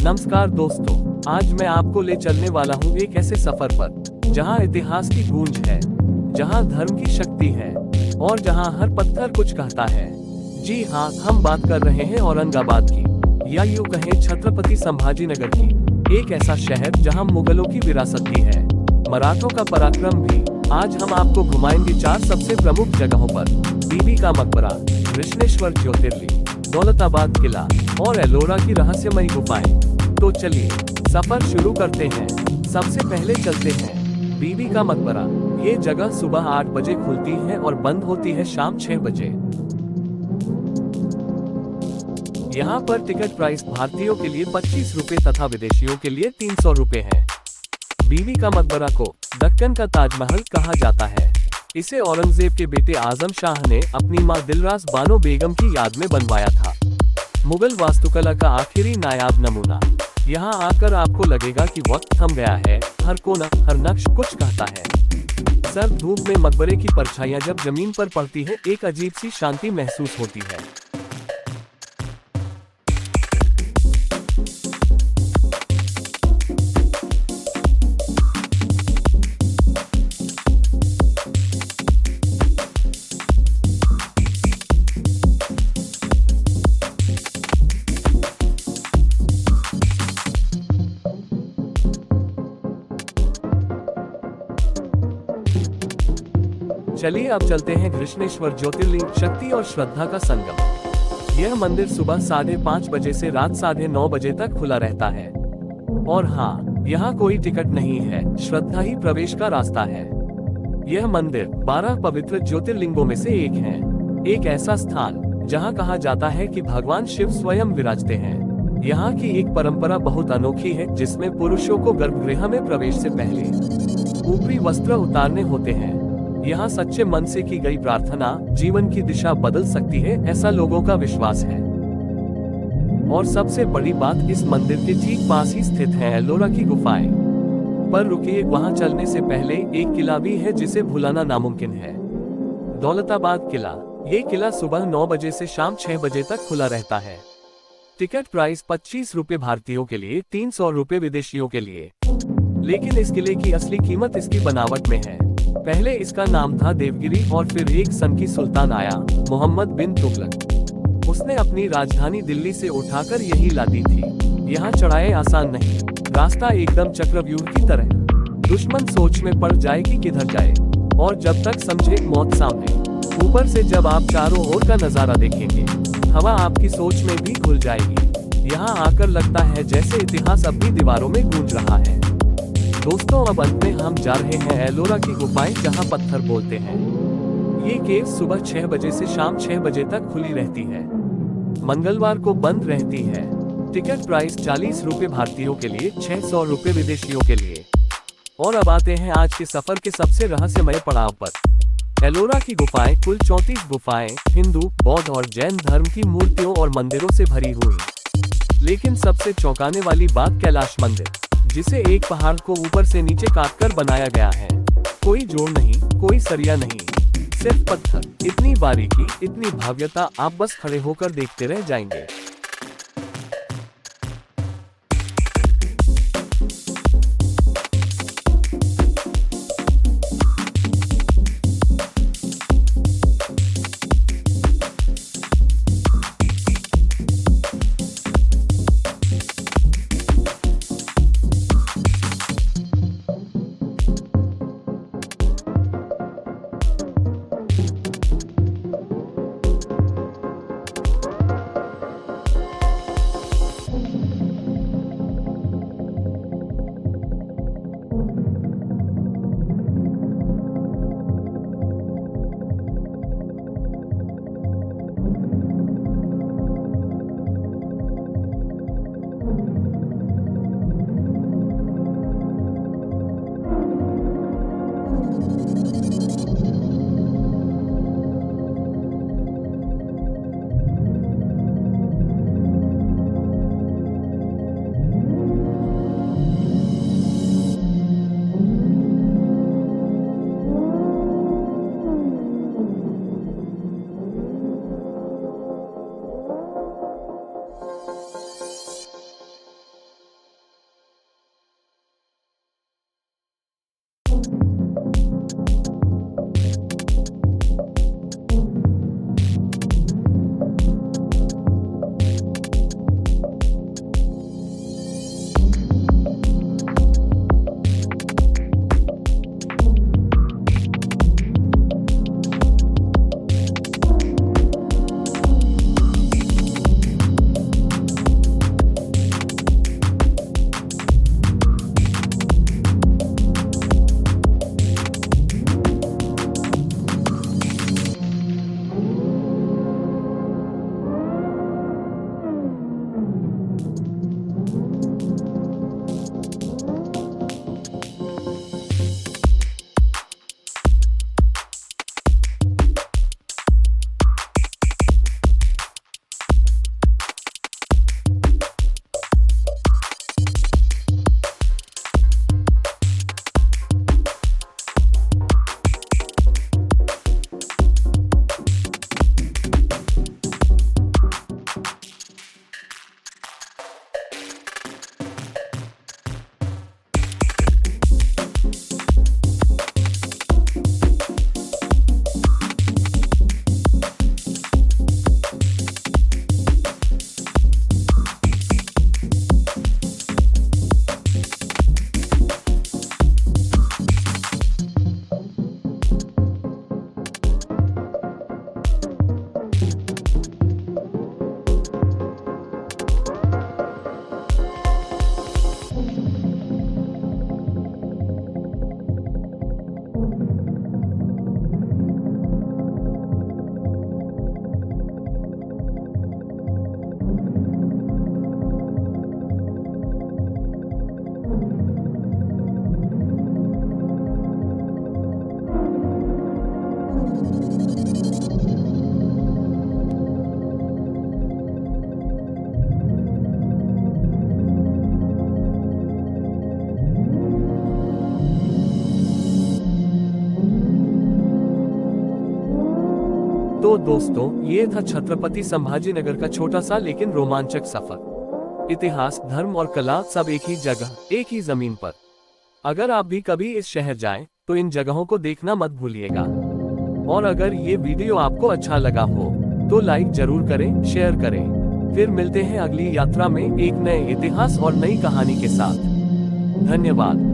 नमस्कार दोस्तों, आज मैं आपको ले चलने वाला हूँ एक ऐसे सफर पर जहाँ इतिहास की गूंज है, जहाँ धर्म की शक्ति है और जहाँ हर पत्थर कुछ कहता है। जी हाँ, हम बात कर रहे हैं औरंगाबाद की, या यूँ कहें छत्रपति संभाजीनगर की। एक ऐसा शहर जहाँ मुगलों की विरासत भी है, मराठों का पराक्रम भी। आज हम आपको घुमाएंगे 4 सबसे प्रमुख जगहों पर: बीबी का मकबरा, कृष्णेश्वर ज्योतिर्लिंग, दौलताबाद किला और एलोरा की रहस्यमयी गुफाएं। तो चलिए सफर शुरू करते हैं। सबसे पहले चलते हैं बीबी का मकबरा। ये जगह सुबह 8 बजे खुलती है और बंद होती है शाम 6 बजे। यहाँ पर टिकट प्राइस भारतीयों के लिए 25 रुपए तथा विदेशियों के लिए 300 रुपए है। बीबी का मकबरा को दक्कन का ताजमहल कहा जाता है। इसे औरंगजेब के बेटे आजम शाह ने अपनी मां दिलरास बानो बेगम की याद में बनवाया था। मुगल वास्तुकला का आखिरी नायाब नमूना। यहाँ आकर आपको लगेगा कि वक्त थम गया है। हर कोना, हर नक्श कुछ कहता है। सर्द धूप में मकबरे की परछाइयां जब जमीन पर पड़ती है, एक अजीब सी शांति महसूस होती है। चलिए अब चलते हैं कृष्णेश्वर ज्योतिर्लिंग, शक्ति और श्रद्धा का संगम। यह मंदिर सुबह 5:30 बजे से रात 9:30 बजे तक खुला रहता है। और हाँ, यहाँ कोई टिकट नहीं है, श्रद्धा ही प्रवेश का रास्ता है। यह मंदिर 12 पवित्र ज्योतिर्लिंगों में से एक है। एक ऐसा स्थान जहाँ कहा जाता है कि भगवान शिव स्वयं विराजते हैं। यहाँ की एक परंपरा बहुत अनोखी है, जिसमें पुरुषों को गर्भगृह में प्रवेश से पहले ऊपरी वस्त्र उतारने होते हैं। यहाँ सच्चे मन से की गई प्रार्थना जीवन की दिशा बदल सकती है, ऐसा लोगों का विश्वास है। और सबसे बड़ी बात, इस मंदिर के ठीक पास ही स्थित है एलोरा की गुफाएं। पर रुकिए, वहां चलने से पहले एक किला भी है जिसे भुलाना नामुमकिन है। दौलताबाद किला। ये किला सुबह 9 बजे से शाम 6 बजे तक खुला रहता है। टिकट प्राइस 25 रुपए भारतीयों के लिए, 300 रुपए विदेशियों के लिए। लेकिन इस किले की असली कीमत इसकी बनावट में है। पहले इसका नाम था देवगिरी और फिर एक सनकी सुल्तान आया, मोहम्मद बिन तुगलक। उसने अपनी राजधानी दिल्ली से उठाकर यही ला दी थी। यहाँ चढ़ाई आसान नहीं, रास्ता एकदम चक्रव्यूह की तरह। दुश्मन सोच में पड़ जाए कि किधर जाए, और जब तक समझे मौत सामने। ऊपर से जब आप चारों ओर का नजारा देखेंगे, हवा आपकी सोच में भी घुल जाएगी। यहाँ आकर लगता है जैसे इतिहास अब भी दीवारों में गूंज रहा है। दोस्तों, अब अंत में हम जा रहे हैं एलोरा की गुफाएं, जहां पत्थर बोलते हैं। ये केव सुबह 6 बजे से शाम 6 बजे तक खुली रहती है। मंगलवार को बंद रहती है। टिकट प्राइस 40 रुपए भारतीयों के लिए, 600 रुपए विदेशियों के लिए। और अब आते हैं आज के सफर के सबसे रहस्यमय पड़ाव पर। एलोरा की गुफाएं कुल 34 गुफाएं हिंदू, बौद्ध और जैन धर्म की मूर्तियों और मंदिरों से भरी हुई। लेकिन सबसे चौंकाने वाली बात, कैलाश मंदिर, जिसे एक पहाड़ को ऊपर से नीचे काटकर बनाया गया है। कोई जोड़ नहीं, कोई सरिया नहीं, सिर्फ पत्थर। इतनी बारीकी, इतनी भव्यता, आप बस खड़े होकर देखते रह जाएंगे। तो दोस्तों, ये था छत्रपति संभाजीनगर का छोटा सा लेकिन रोमांचक सफर। इतिहास, धर्म और कला सब एक ही जगह, एक ही जमीन पर। अगर आप भी कभी इस शहर जाएं, तो इन जगहों को देखना मत भूलिएगा। और अगर ये वीडियो आपको अच्छा लगा हो, तो लाइक जरूर करें, शेयर करें। फिर मिलते हैं अगली यात्रा में एक नए इतिहास और नई कहानी के साथ। धन्यवाद।